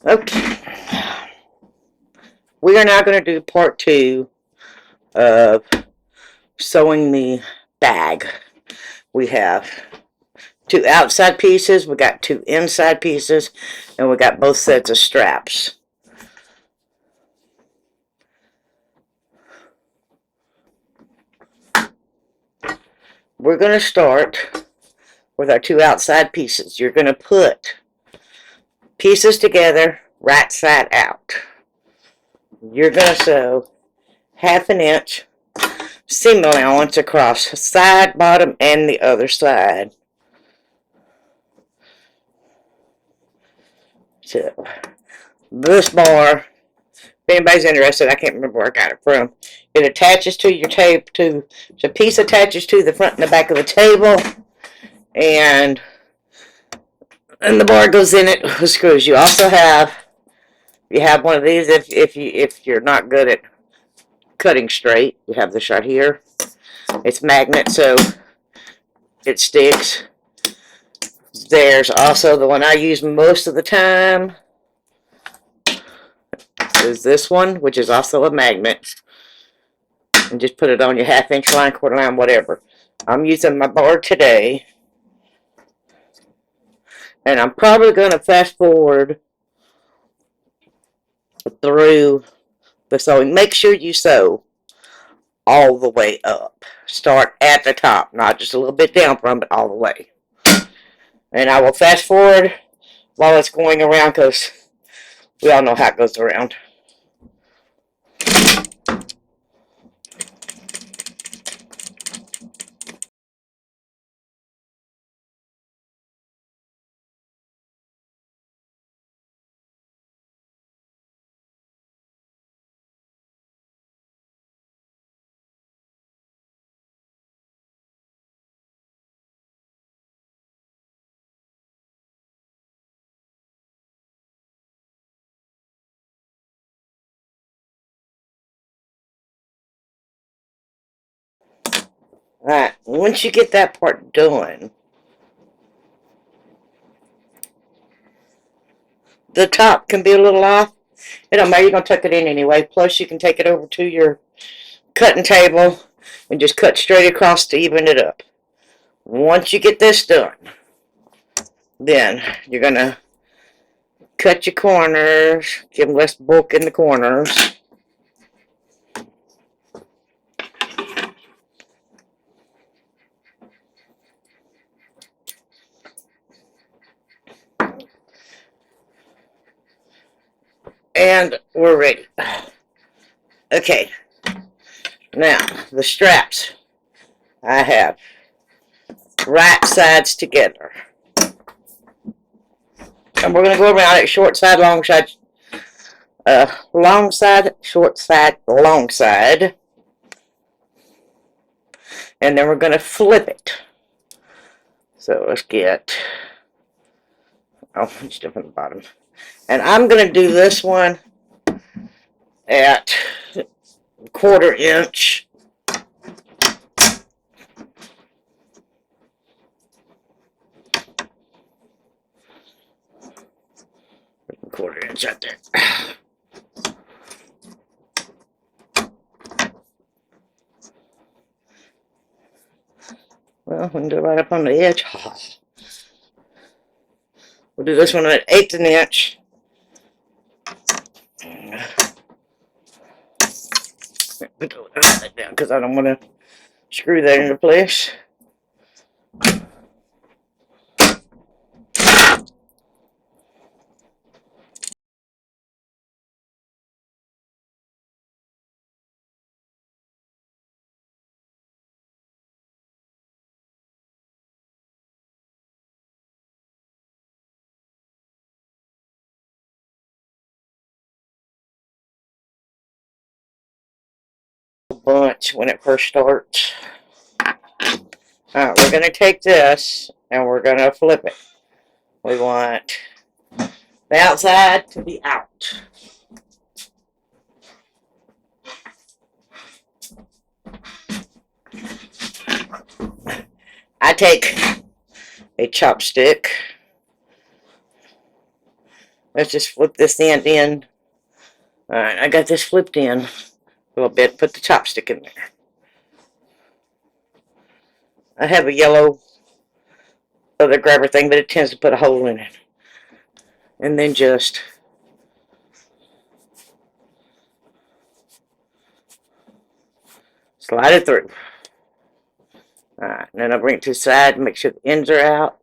Okay. We are now going to do part 2 of sewing the bag. We have 2 outside pieces, we got 2 inside pieces, and we got both sets of straps. We're going to start with our 2 outside pieces. You're going to put pieces together right side out. You're going to sew 1/2 inch seam allowance across side, bottom, and the other side. So this bar, if anybody's interested, I can't remember where I got it from. It attaches to your tape. The piece attaches to the front and the back of the table, and the bar goes in it with screws. You also have one of these if you're not good at cutting straight. You have this right here. It's magnet, so it sticks. There's also the one I use most of the time. Is this one, which is also a magnet. And just put it on your 1/2 inch line, quarter line, whatever. I'm using my bar today. And I'm probably going to fast forward through the sewing. Make sure you sew all the way up. Start at the top, not just a little bit down from it, all the way. And I will fast forward while it's going around because we all know how it goes around. Alright, once you get that part done, the top can be a little off. It don't matter, you're going to tuck it in anyway. Plus, you can take it over to your cutting table and just cut straight across to even it up. Once you get this done, then you're going to cut your corners, give them less bulk in the corners. And we're ready. Okay, now the straps I have right sides together. And we're going to go around it short side, long side, long side, short side, long side. And then we're going to flip it. So let's get, it's different at the bottom. And I'm going to do this one at 1/4 inch. Quarter inch out there. Well, we can do it right up on the edge. We'll do this one at 1/8 inch. Put that down because I don't want to screw that into place. Bunch when it first starts. Alright, we're going to take this and we're going to flip it. We want the outside to be out. I take a chopstick Let's just flip this end in. Alright, I got this flipped in a little bit. Put the chopstick in there. I have a yellow other grabber thing, but it tends to put a hole in it. And then just slide it through. Alright, then I'll bring it to the side and make sure the ends are out.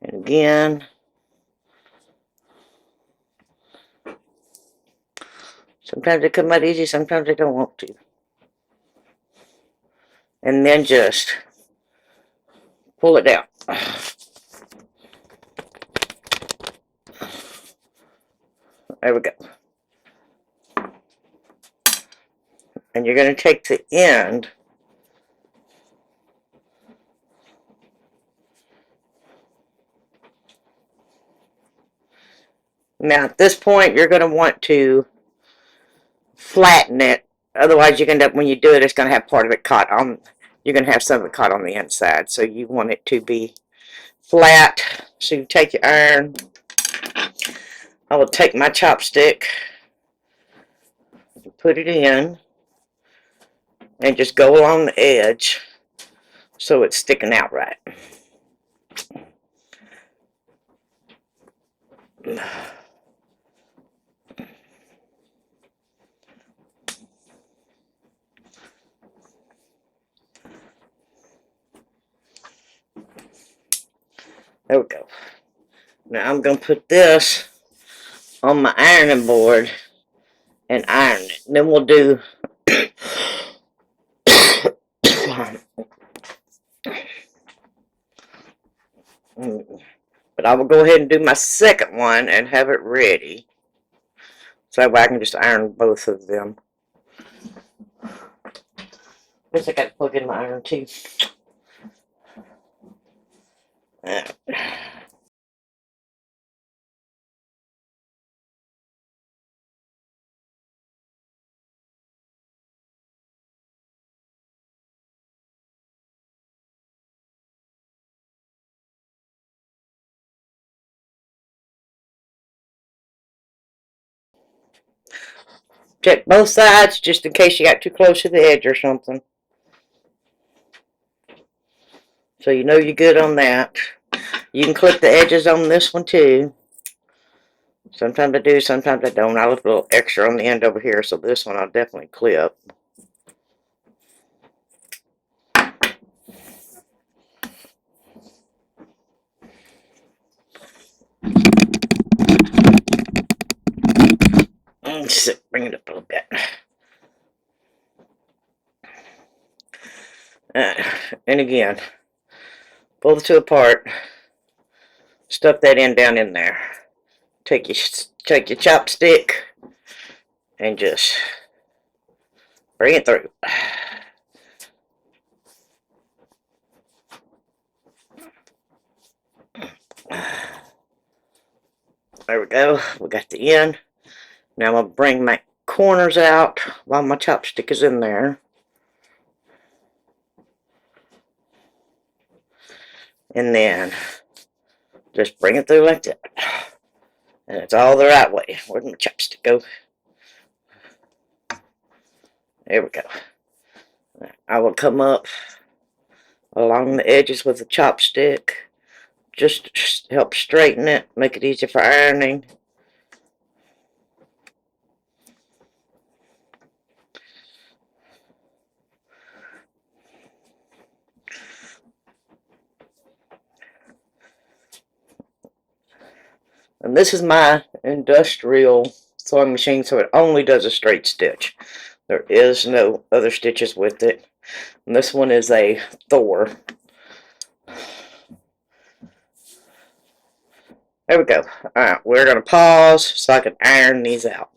And again. Sometimes they come out easy, sometimes they don't want to. And then just pull it down. There we go. And you're going to take the end now at this point you're going to want to flatten it, otherwise you can end up, when you do it, it's going to have part of it caught on, you're going to have some of it caught on the inside, so you want it to be flat. So you take your iron, I will take my chopstick, put it in, and just go along the edge so it's sticking out right. There we go. Now I'm going to put this on my ironing board and iron it. And then we'll do but I will go ahead and do my second one and have it ready. So that way I can just iron both of them. Guess I got to plug in my iron too. Check both sides just in case you got too close to the edge or something. So you know you're good on that. You can clip the edges on this one too. Sometimes I do, sometimes I don't. I left a little extra on the end over here, so this one I'll definitely clip. Bring it up a little bit. And again, pull the two apart. Stuff that end down in there. Take your chopstick and just bring it through. There we go. We got the end. Now I'm going to bring my corners out while my chopstick is in there. And then just bring it through like that. And it's all the right way. Where'd my chopstick go? There we go. I will come up along the edges with the chopstick. Just to help straighten it, make it easier for ironing. And this is my industrial sewing machine, so it only does a straight stitch. There is no other stitches with it. And this one is a Thor. There we go. Alright, we're going to pause so I can iron these out.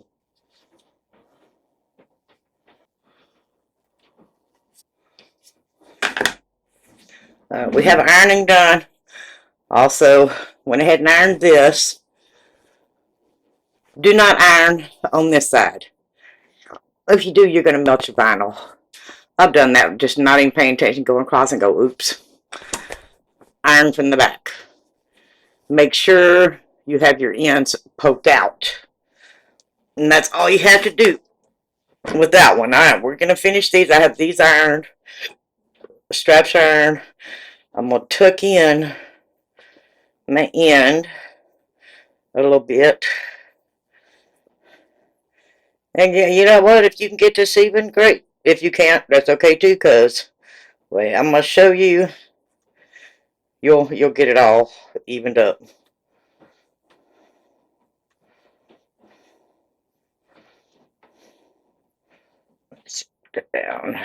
We have ironing done. Also, went ahead and ironed this. Do not iron on this side. If you do, you're going to melt your vinyl. I've done that, just not even paying attention, going across and go, oops. Iron from the back. make sure you have your ends poked out. And that's all you have to do with that one. Alright, we're going to finish these. I have these ironed, straps ironed. I'm going to tuck in my end a little bit. And you know what? If you can get this even, great. If you can't, that's okay too, because wait, I'm going to show you. You'll get it all evened up. Let's put it down.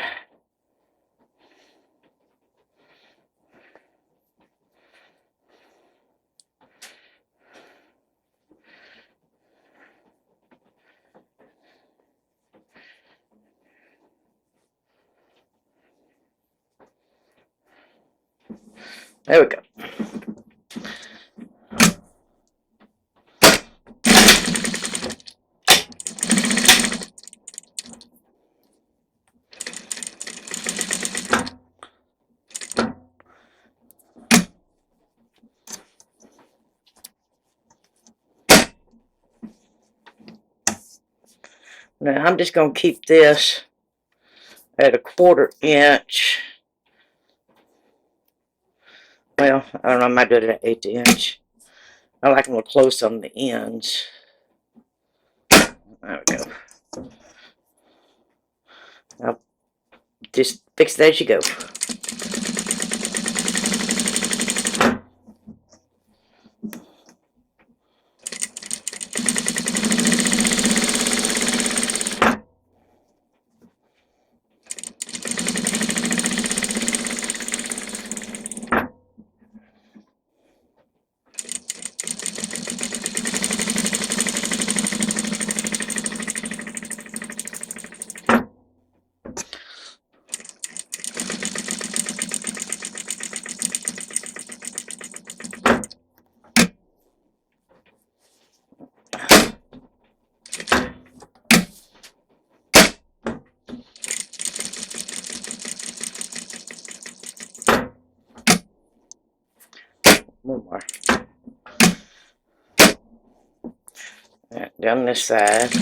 There we go. Now I'm just going to keep this at a 1/4 inch. Well, I don't know, I might do it at 1/8 inch. I like them a little close on the ends. There we go. Now, just fix it as you go. One more. Down this side.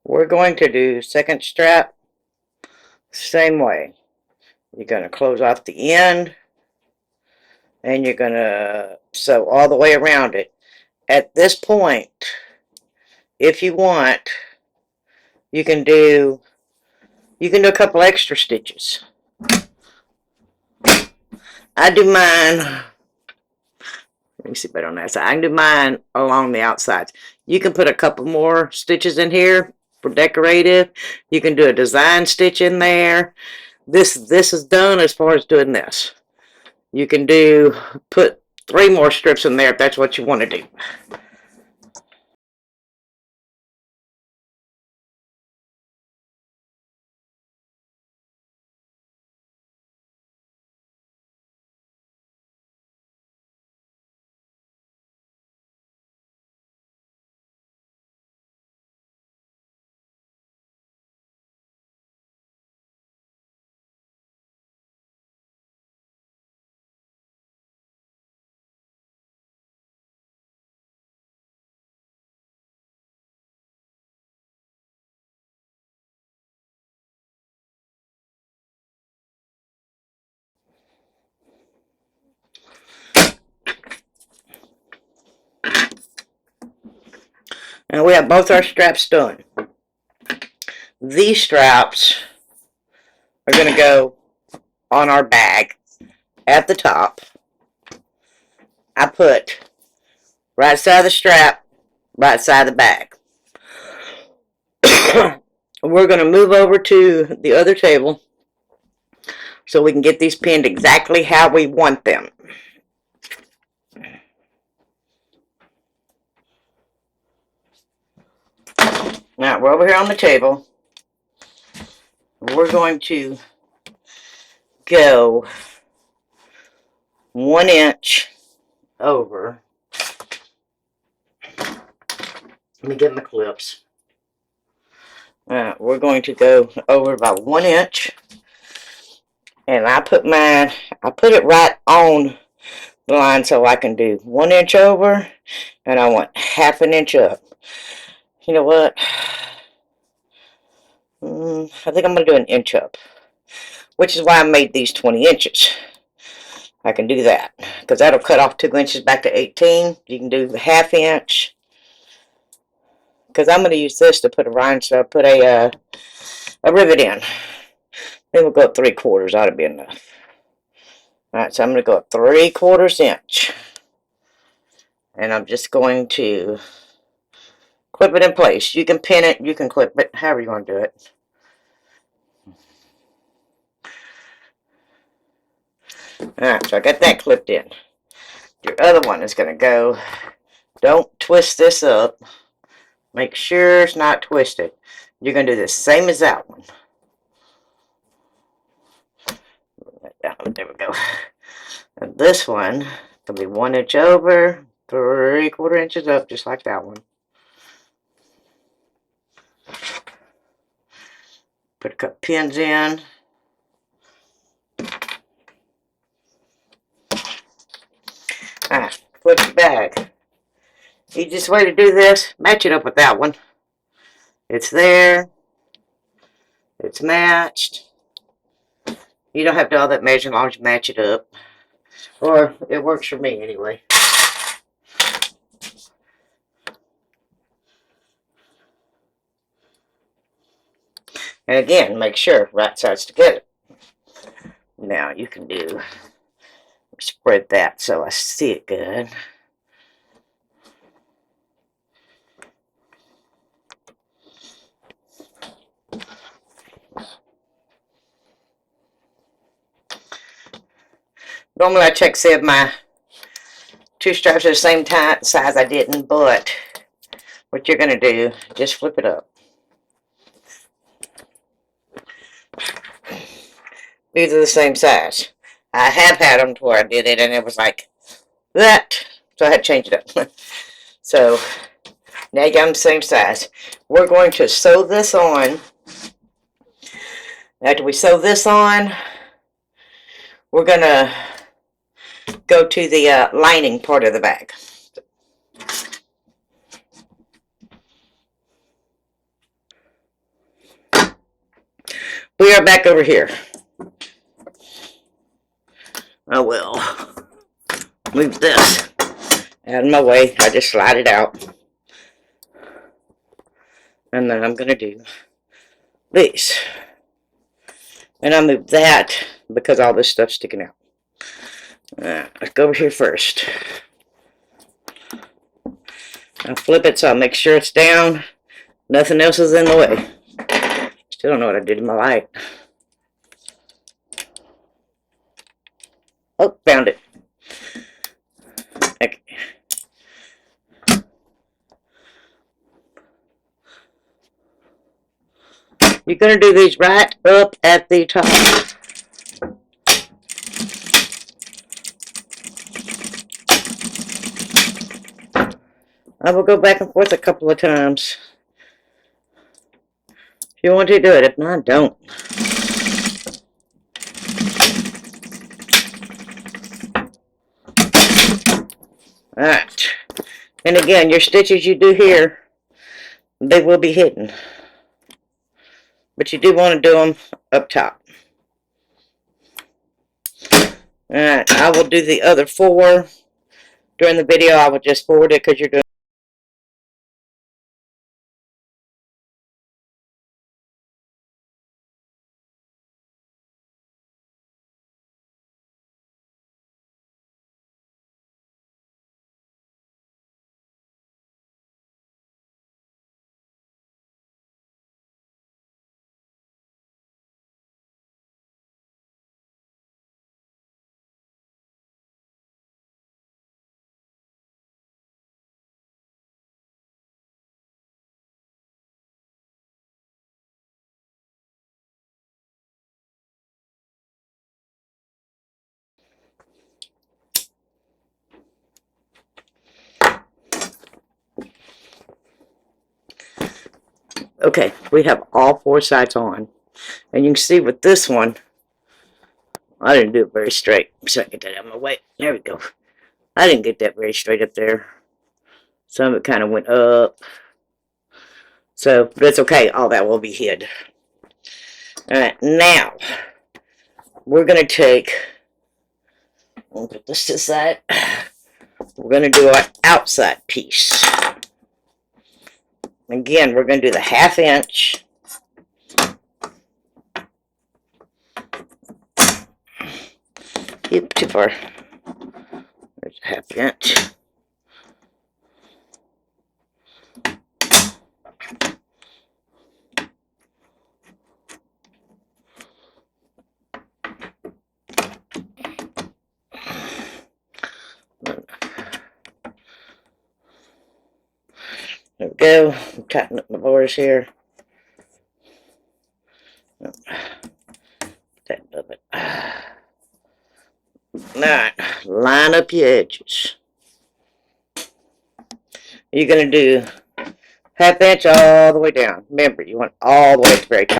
We're going to do second strap same way. You're going to close off the end and you're going to sew all the way around it. At this point, if you want, you can do a couple extra stitches. I do mine, let me see better on that side. I can do mine along the outsides. You can put a couple more stitches in here for decorative. You can do a design stitch in there. This is done as far as doing this. You can put 3 more strips in there if that's what you want to do. And we have both our straps done. These straps are going to go on our bag at the top. I put right side of the strap, right side of the bag. We're going to move over to the other table so we can get these pinned exactly how we want them. Now we're over here on the table. We're going to go 1 inch over. Let me get my clips. We're going to go over about 1 inch. And I put it right on the line so I can do 1 inch over. And I want 1/2 inch up. You know what? I think I'm going to do 1 inch up. Which is why I made these 20 inches. I can do that. Because that'll cut off 2 inches back to 18. You can do 1/2 inch. Because I'm going to use this to put a rhinestone, put a rivet in. Then we'll go up 3/4. Ought to be enough. Alright, so I'm going to go up 3/4 inch. And I'm just going to clip it in place. You can pin it, you can clip it, however you want to do it. Alright, so I got that clipped in. Your other one is going to go, don't twist this up. Make sure it's not twisted. You're going to do the same as that one. There we go. And this one will be 1 inch over, 3/4 inches up, just like that one. Put a couple pins in. Flip it back. Easiest way to do this, match it up with that one. It's there. It's matched. You don't have to do all that measuring as long as you match it up. Or it works for me anyway. And again, make sure right sides together. Now you can do, spread that so I see it good. Normally I check to see if my 2 straps are the same size. I didn't, but what you're going to do, just flip it up. These are the same size. I have had them to where I did it and it was like that, so I had to change it up. So now you got them the same size. We're going to sew this on. After we sew this on, we're going to go to the lining part of the bag. We are back over here. I will move this out of my way. I just slide it out. And then I'm going to do these. And I move that because all this stuff's sticking out. Let's go over here first. I'll flip it so I'll make sure it's down. Nothing else is in the way. Still don't know what I did to my light. Oh, found it. Okay. You're going to do these right up at the top. I will go back and forth a couple of times. If you want to do it, if not, don't. Alright. And again, your stitches you do here, they will be hidden. But you do want to do them up top. Alright, I will do the other 4 during the video. I will just forward it because you're doing Okay, we have all 4 sides on. And you can see with this one, I didn't do it very straight. So I get that out of my way. There we go. I didn't get that very straight up there. Some of it kind of went up. So that's okay. All that will be hid. Alright, now we're going to take, we'll put this to the side. We're going to do our outside piece. Again, we're going to do the 1/2 inch. Too far. There's a 1/2 inch. There we go. Tighten up my bars here. That above it. Alright, line up your edges. You're going to do 1/2 inch all the way down. Remember, you want all the way to the very top.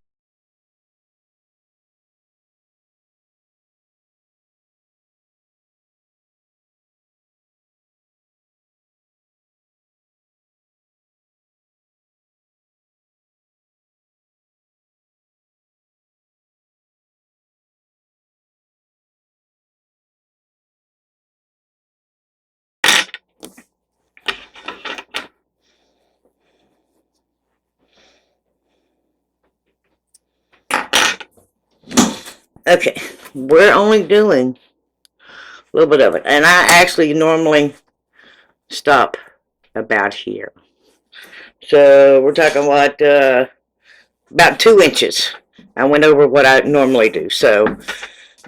Okay, we're only doing a little bit of it. And I actually normally stop about here. So we're talking what, about 2 inches. I went over what I normally do. So,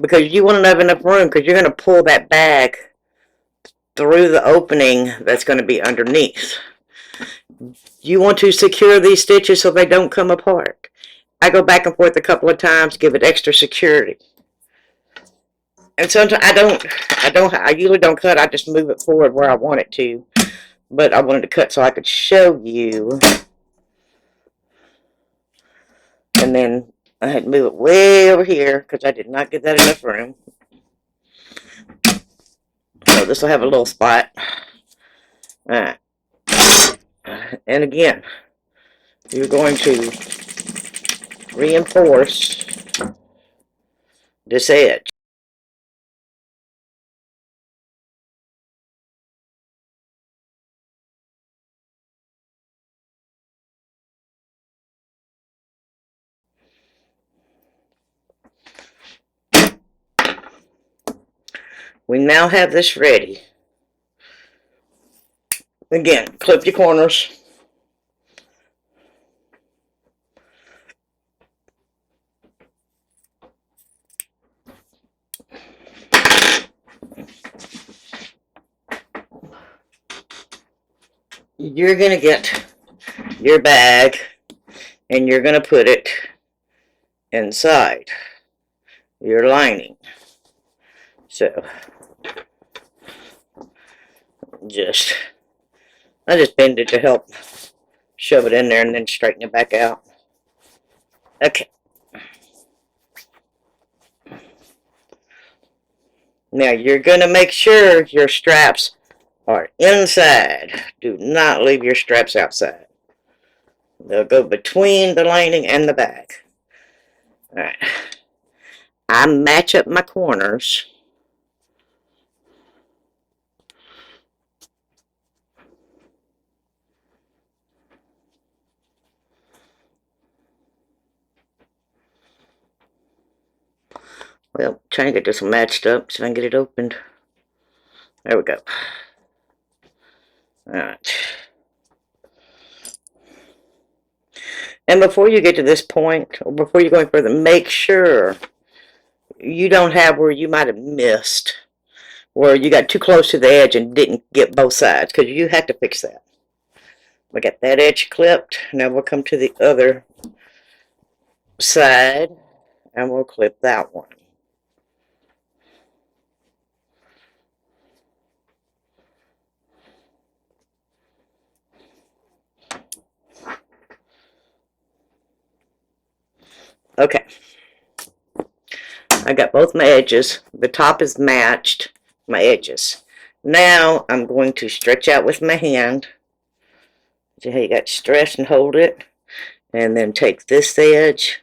because you want to have enough room, because you're going to pull that bag through the opening that's going to be underneath. You want to secure these stitches so they don't come apart. I go back and forth a couple of times, give it extra security. And sometimes I usually don't cut, I just move it forward where I want it to. But I wanted to cut so I could show you. And then I had to move it way over here because I did not get that enough room. So this will have a little spot. Alright. And again, you're going to reinforce this edge. We now have this ready. Again, clip your corners. You're going to get your bag and you're going to put it inside your lining. So, I just bend it to help shove it in there and then straighten it back out. Okay. Now you're going to make sure your straps are inside. Do not leave your straps outside. They'll go between the lining and the bag. Alright. I match up my corners. Well, trying to get this matched up so I can get it opened. There we go. Alright. And before you get to this point, or before you're going further, make sure you don't have where you might have missed, where you got too close to the edge and didn't get both sides, because you have to fix that. We got that edge clipped. Now we'll come to the other side, and we'll clip that one. Okay. I got both my edges. The top is matched my edges. Now I'm going to stretch out with my hand. See how you got to stretch and hold it, and then take this edge,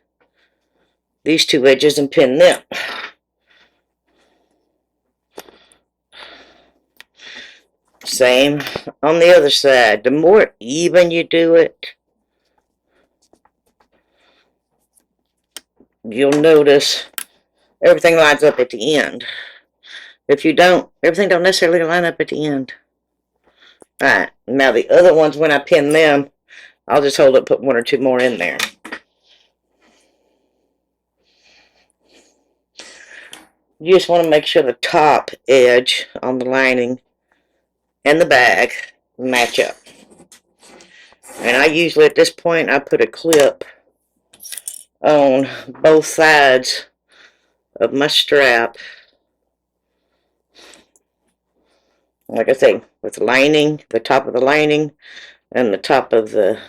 these two edges, and pin them. Same on the other side. The more even you do it, you'll notice everything lines up at the end. If you don't, everything don't necessarily line up at the end. Alright, now the other ones, when I pin them, I'll just hold it, put one or two more in there. You just want to make sure the top edge on the lining and the bag match up. And I usually, at this point, I put a clip on both sides of my strap. Like I say, with the lining, the top of the lining, and the top of the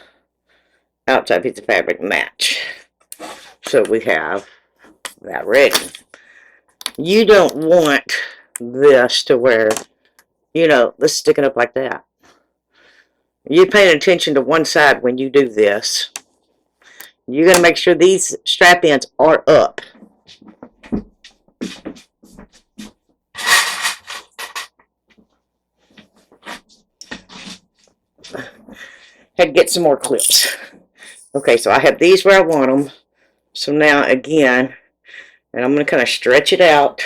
outside piece of fabric match. So we have that ready. You don't want this to where, you know, this is sticking up like that. You're paying attention to one side when you do this. You're going to make sure these strap ends are up. Had to get some more clips. Okay, so I have these where I want them. So now again, and I'm going to kind of stretch it out,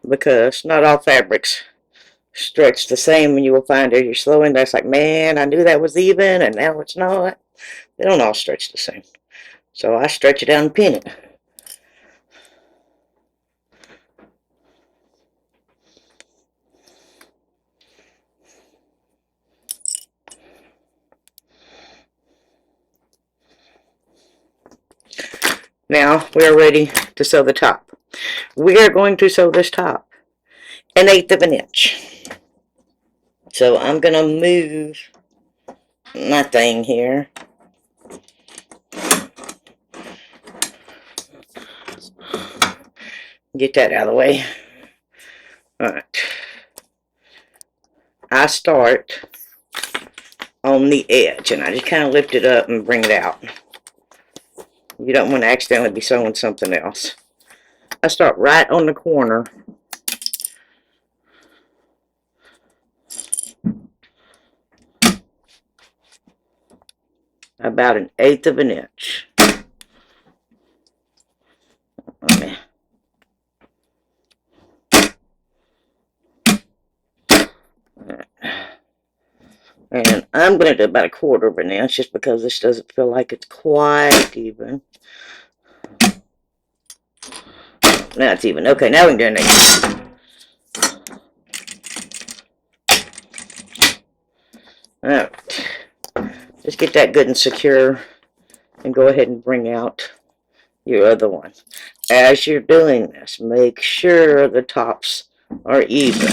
because not all fabrics stretch the same. And you will find as you're slowing, that's like, man, I knew that was even, and now it's not. They don't all stretch the same. So I stretch it out and pin it. Now we are ready to sew the top. We are going to sew this top 1/8 of an inch. So I'm going to move my thing here. Get that out of the way. Alright. I start on the edge, and I just kind of lift it up and bring it out. You don't want to accidentally be sewing something else. I start right on the corner. About 1/8 of an inch. Okay. And I'm going to do about 1/4 of an inch, just because this doesn't feel like it's quite even. Now it's even. Okay, now we can do 1/8. Alright. Just get that good and secure, and go ahead and bring out your other one. As you're doing this, make sure the tops are even.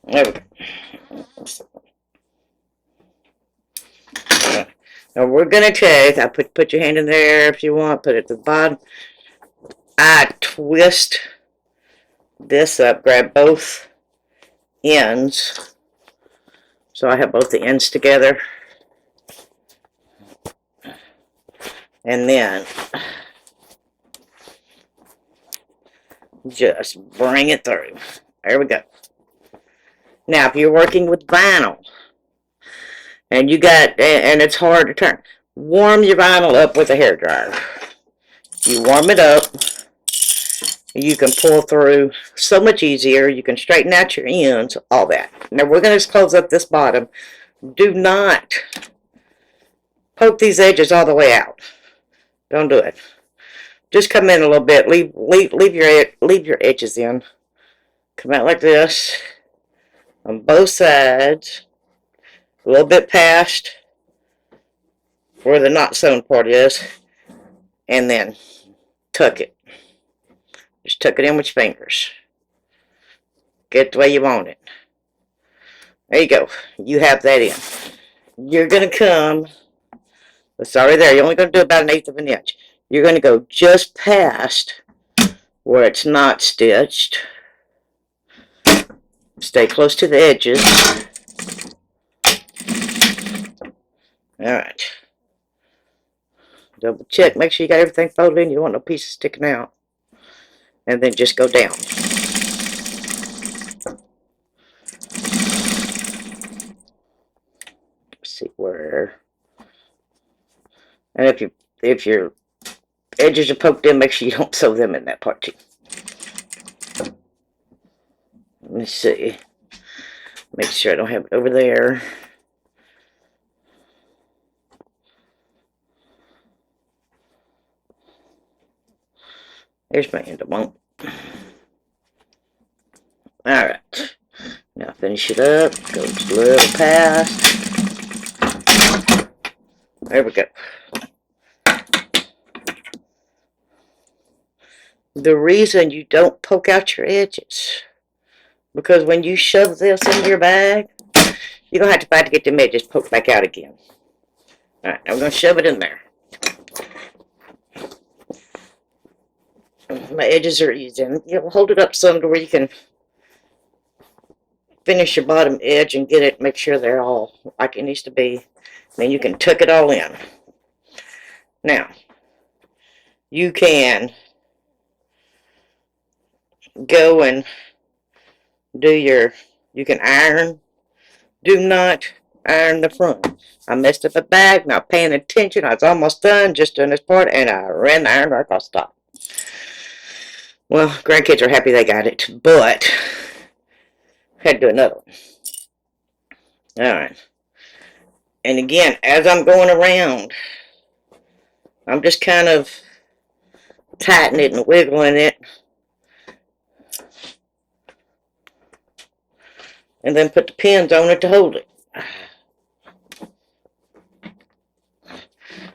There we go. Now we're going to take, I put your hand in there if you want, put it at the bottom. I twist this up, grab both ends, so I have both the ends together, and then just bring it through. There we go. Now, if you're working with vinyl and and it's hard to turn, warm your vinyl up with a hairdryer. You warm it up, you can pull through so much easier. You can straighten out your ends, all that. Now, we're going to close up this bottom. Do not poke these edges all the way out. Don't do it. Just come in a little bit. Leave your edges in. Come out like this on both sides. A little bit past where the not sewn part is, and then tuck it. Just tuck it in with your fingers. Get it the way you want it. There you go. You have that in. You're going to come, it's already there. You're only going to do about 1/8 of an inch. You're going to go just past where it's not stitched. Stay close to the edges. Alright. Double check. Make sure you got everything folded in. You don't want no pieces sticking out. And then just go down. See where, and if your edges are poked in, make sure you don't sew them in that part too. Let me see, make sure I don't have it over there. There's my end of one. Alright, now finish it up, go just a little past. There we go. The reason you don't poke out your edges, because when you shove this in your bag, you're going to have to fight to get them edges poked back out again. Alright, I'm going to shove it in there. My edges are easy. You'll hold it up some to where you can finish your bottom edge and get it, make sure they're all like it needs to be. Then you can tuck it all in. Now, you can go and do you can iron. Do not iron the front. I messed up a bag, not paying attention. I was almost done, just doing this part, and I ran the iron right across the top. Well, grandkids are happy they got it, but had to do another one. Alright. And again, as I'm going around, I'm just kind of tightening it and wiggling it. And then put the pins on it to hold it.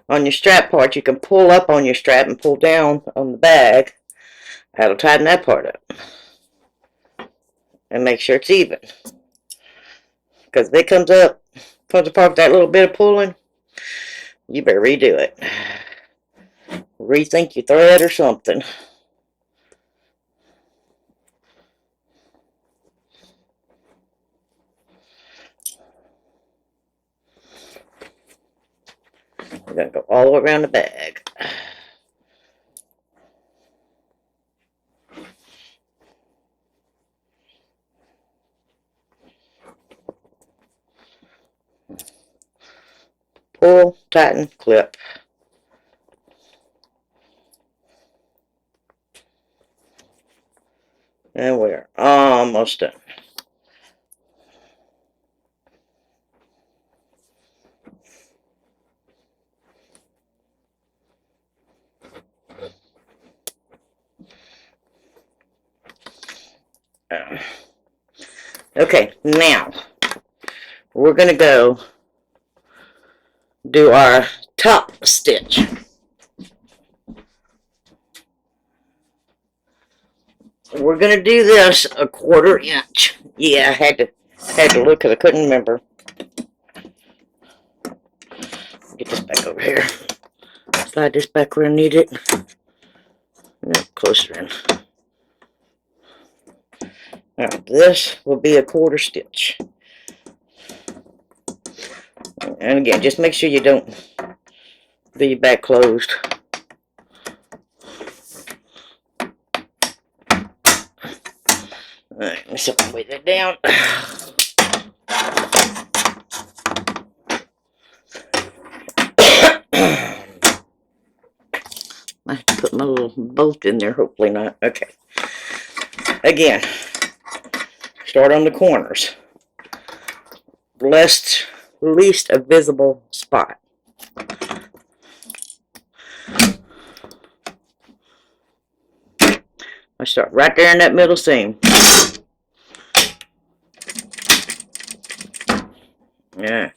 On your strap part, you can pull up on your strap and pull down on the bag. That'll tighten that part up. And make sure it's even. Because if it comes apart with that little bit of pulling, you better redo it. Rethink your thread or something. We're going to go all the way around the bag. Pull, tighten, clip. And we're almost done. Okay, now we're going to go do our top stitch. We're going to do this 1/4 inch. Yeah, I had to look because I couldn't remember. Get this back over here. Slide this back where I need it. Closer in. Now, this will be a 1/4 stitch. And again, just make sure you don't leave your back closed. Alright, let me weigh that down. I have to put my little bolt in there. Hopefully not. Okay. Again, start on the corners. Least a visible spot. I start right there in that middle seam. Yeah.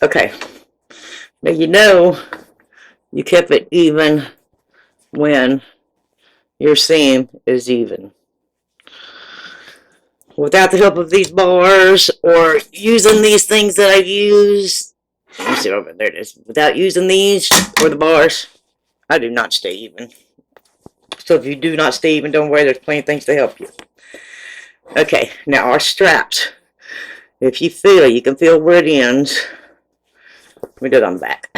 Okay. Now you know you kept it even when your seam is even. Without the help of these bars or using these things that I use, let me see over there it is. Without using these or the bars, I do not stay even. So if you do not stay even, don't worry, there's plenty of things to help you. Okay, now our straps. If you feel, you can feel where it ends. Let me do it on the back.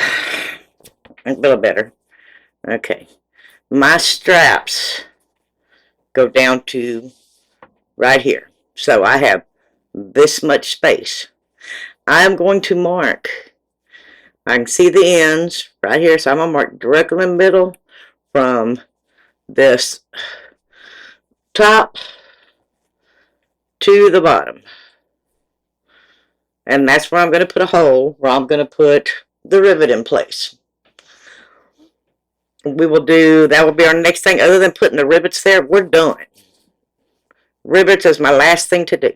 A little better. Okay. My straps go down to right here. So I have this much space. I'm going to mark. I can see the ends right here. So I'm going to mark directly in the middle from this top to the bottom. And that's where I'm going to put a hole, where I'm going to put the rivet in place. We will do, that will be our next thing. Other than putting the rivets there, we're done. Rivets is my last thing to do.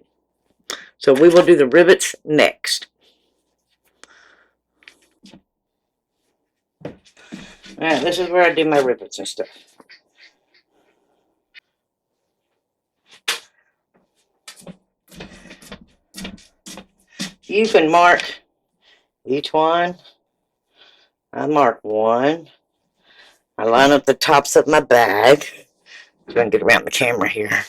So we will do the rivets next. Alright, this is where I do my rivets and stuff. You can mark each one. I mark one. I line up the tops of my bag. So I can get around the camera here.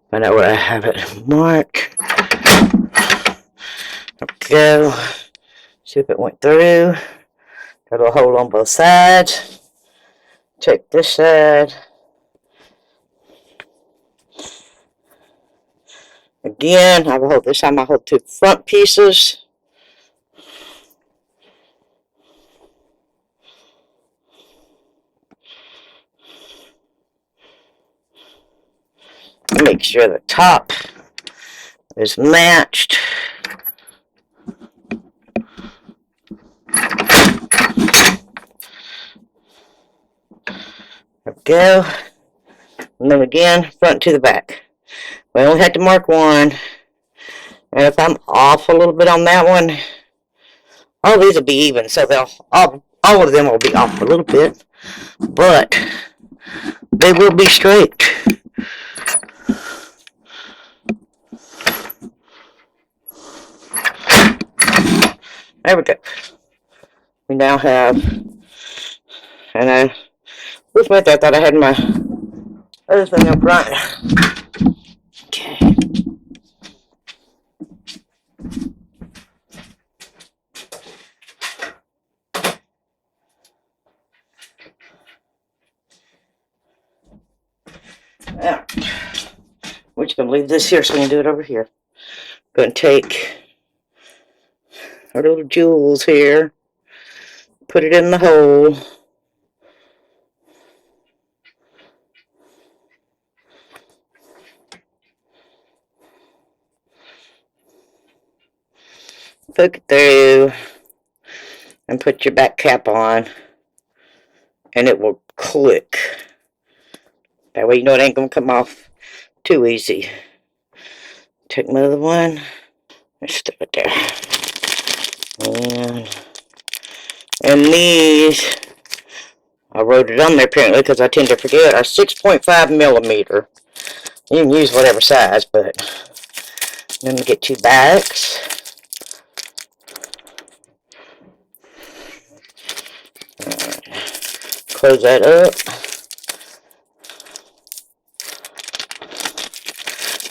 Find out where I have it marked. Go. See if it went through. Got a hole on both sides. Check this side. Again, I will hold this time. I hold two front pieces. Make sure the top is matched. There we go. And then again, front to the back. We only had to mark one. And if I'm off a little bit on that one, all these will be even. So they'll all of them will be off a little bit. But they will be straight. There we go. We now have, and I was with that, I thought I had my other thing up front. Okay. Now, we're just going to leave this here so we can do it over here. Going to take our little jewels here, put it in the hole. Poke it through and put your back cap on, and it will click. That way you know it ain't going to come off too easy. Take my other one and stick it there. And these, I wrote it on there apparently because I tend to forget, are 6.5 millimeter. You can use whatever size, but let me get 2 bags. Close that up.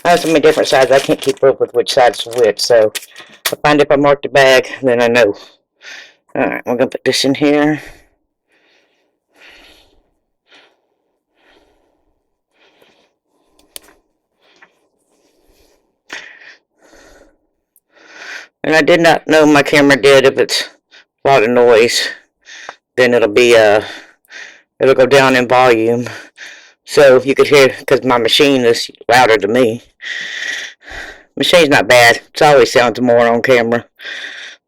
I have so many different sizes, I can't keep up with which side's which, so I'll find if I mark the bag, then I know. Alright, we're going to put this in here. And I did not know my camera did. If it's a lot of noise, then it'll go down in volume. So you could hear, because my machine is louder than me. Machine's not bad. It always sounds more on camera.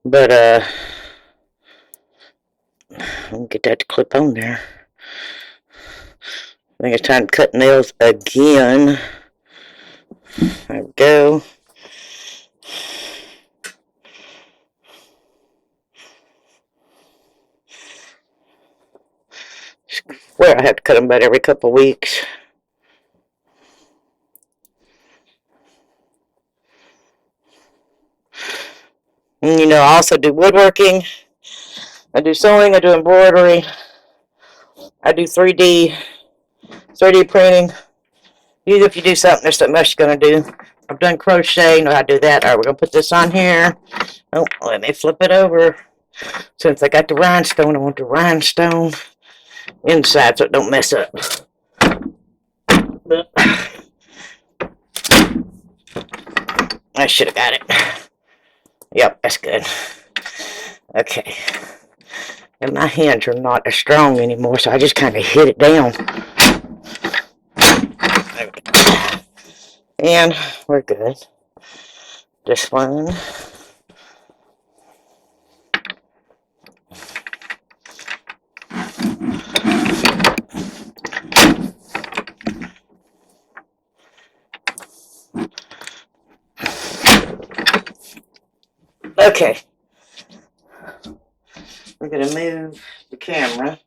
But, I'll get that to clip on there. I think it's time to cut nails again. There we go. Swear I have to cut them about every couple of weeks. And, you know, I also do woodworking. I do sewing. I do embroidery. I do 3D printing. Usually if you do something, there's something else you're going to do. I've done crochet. Know how to do that. All right, we're going to put this on here. Oh, let me flip it over. Since I got the rhinestone, I want the rhinestone inside so it don't mess up. I should have got it. Yep, that's good. Okay. And my hands are not as strong anymore, so I just kind of hit it down. And we're good. This one. Okay. We're going to move the camera.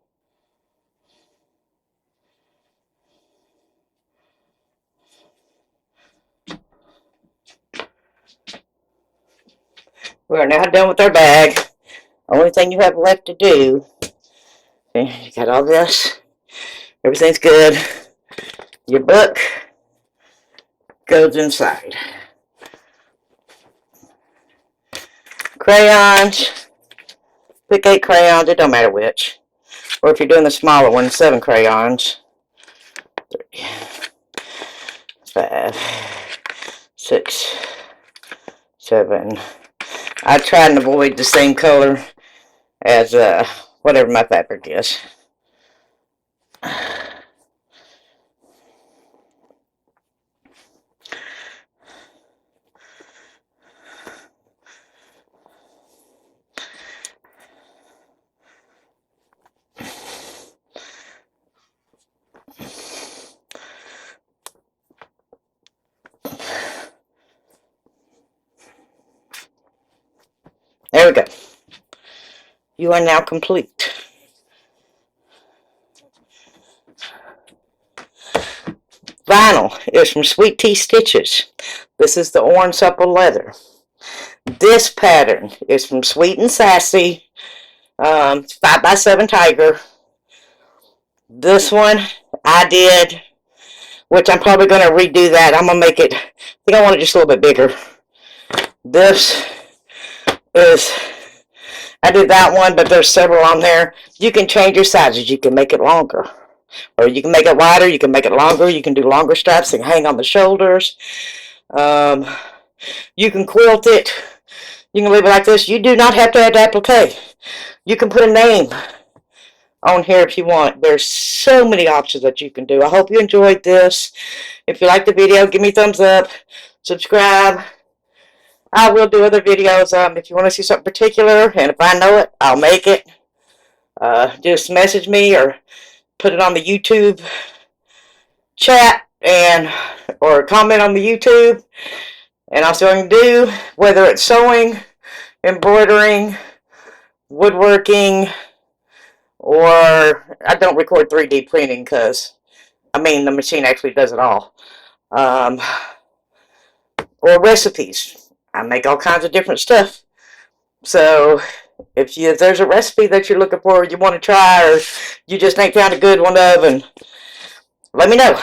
We are now done with our bag. Only thing you have left to do, okay, you got all this. Everything's good. Your book goes inside. Crayons. Pick 8 crayons. It don't matter which. Or if you're doing the smaller one, 7 crayons. 3, 5, 6, 7. I try and avoid the same color as whatever my fabric is. There we go. You are now complete. Vinyl is from Sweet Tea Stitches. This is the orange supple leather. This pattern is from Sweet and Sassy. 5x7 Tiger. This one I did, which I'm probably going to redo that. I'm going to make it, I think I want it just a little bit bigger. This is, I did that one, but there's several on there. You can change your sizes. You can make it longer, or you can make it wider. You can make it longer. You can do longer straps and hang on the shoulders. You can quilt it. You can leave it like this. You do not have to add applique. You can put a name on here if you want. There's so many options that you can do. I hope you enjoyed this. If you like the video, give me a thumbs up. Subscribe. I will do other videos if you want to see something particular, and if I know it, I'll make it. Just message me or put it on the YouTube chat or comment on the YouTube, and I'll see what I can do, whether it's sewing, embroidering, woodworking, or I don't record 3D printing because, I mean, the machine actually does it all. um, or recipes. I make all kinds of different stuff. So if there's a recipe that you're looking for, you want to try, or you just ain't found a good one of, and let me know.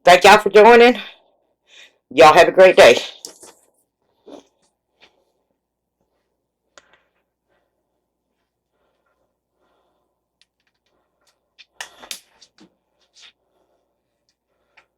Thank y'all for joining. Y'all have a great day.